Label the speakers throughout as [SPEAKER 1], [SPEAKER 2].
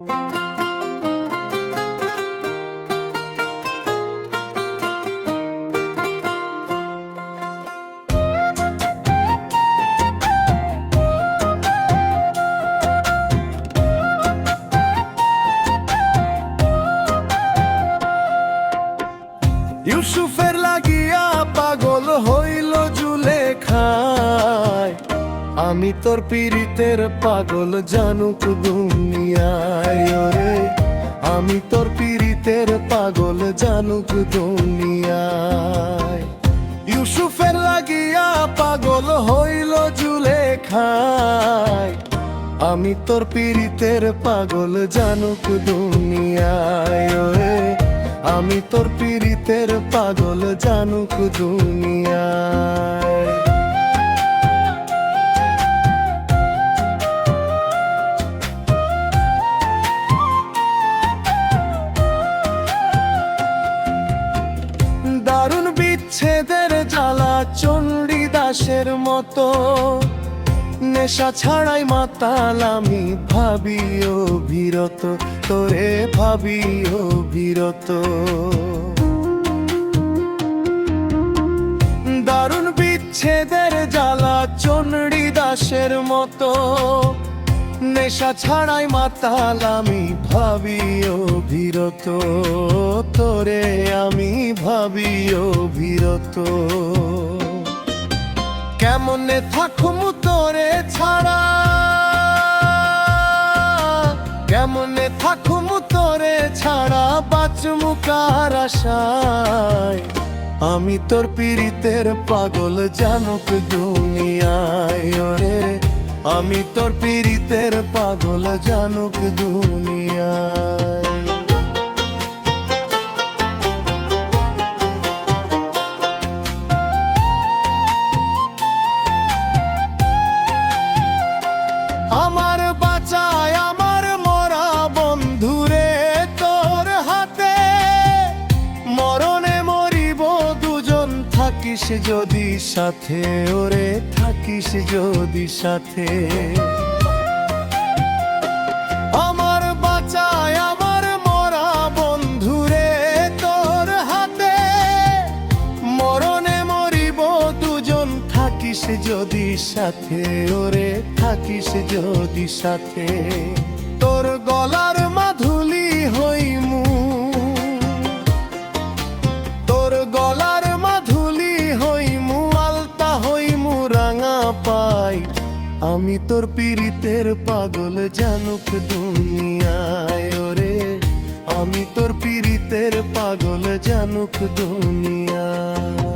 [SPEAKER 1] ইউসুফের লাগিয়া পাগল হইল জুলেখায়, আমি তোর পীড়িতের পাগল জানুক দুনিয়ায়। ওরে আমি তোর পীড়িতের পাগল জানুক দুনিয়ায়। ইউসুফের লাগিয়া পাগল হইল জুলেখায়, আমি তোর পীড়িতের পাগল জানুক দুনিয়ায়। ওরে আমি তোর পীড়িতের পাগল জানুক দুনিয়ায়। দারুণ বিচ্ছেদের জ্বালা চণ্ডীদাসের মতো, নেশা ছাড়াই মাতাল আমি ভাবি অবিরত, তোরে ভাবি অবিরত। দারুণ বিচ্ছেদের জ্বালা চণ্ডীদাসের মতো, নেশা ছাড়াই মাতাল আমি ভাবি অবিরত, তোরে আমি ভাবি অবিরত। কেমনে থাকুম তোরে ছাড়া, কেমনে থাকুম তোরে ছাড়া, বাঁচমু কার আশায়। আমি তোর পীড়িতের পাগল জানুক দুনিয়ায়। ওরে আমি তোর পীড়িতের পাগল জানুক দুনিয়ায়। আমার বাঁচায় আমার মরা বন্ধুরে তোর হাতে, মরণে মরিব দুজন, থাকিস যদি সাথে। ওরে থাকিস যদি সাথে। আমার বাঁচায় আমার মরা বন্ধুরে তোর হাতে, মরণে মরিব দুজন, থাকিস যদি সাথে। ওরে থাকিস যদি সাথে। তোর গলার মাধুলি হইমু, তোর গলার মাধুলি হইমু, আলতা হইমু রাঙা পাই। আমি তোর পীড়িতের পাগল জানুক দুনিয়ায়। ওরে আমি তোর পীড়িতের পাগল জানুক দুনিয়ায়।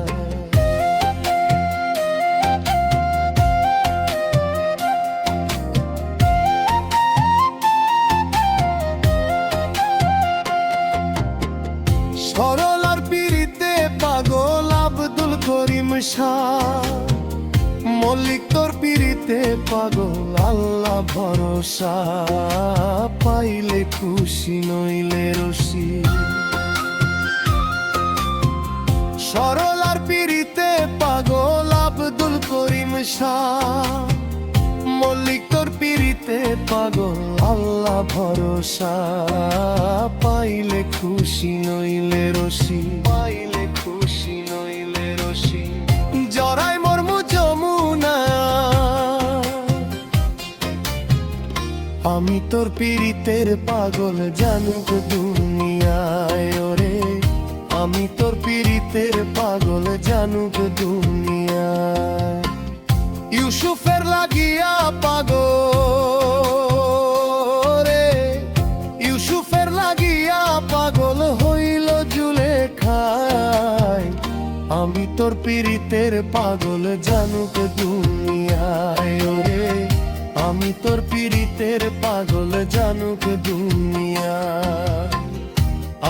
[SPEAKER 1] সরলার পীড়িতে পাগল আব্দুল করিম শাহ, মল্লিক তোর পীড়িতে পাগল আল্লাহ ভরসা। পাইলে খুশি নইলে রশি। সরলার পীড়িতে পাগল আব্দুল করিম শাহ, মল্লিক তোর পীড়িতে পাগল আল্লাহ ভরসা। পাইলে খুশি নইলে রশি, পাইলে খুশি নইলে রশি। জরাই মর্মু যমুনা, আমি তোর পীড়িতের পাগল জানুক দুনিয়ায়। ওরে আমি তোর পীড়িতের পাগল জানুক দুনিয়ায়। ইউসুফের লাগিয়া পাগল রে, ইউসুফের লাগিয়া পাগল হইল জুলেখায়। আমি তোর পীড়িতের পাগল জানুক দুনিয়ায়। ওরে আমি তোর পীড়িতের পাগল জানুক দুনিয়ায়।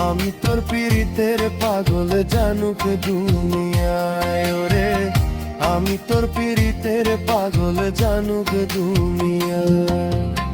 [SPEAKER 1] আমি তোর পীড়িতের পাগল জানুক দুনিয়ায়। ওরে আমি তোর পীড়িতের পাগল জানুক দুনিয়ায়।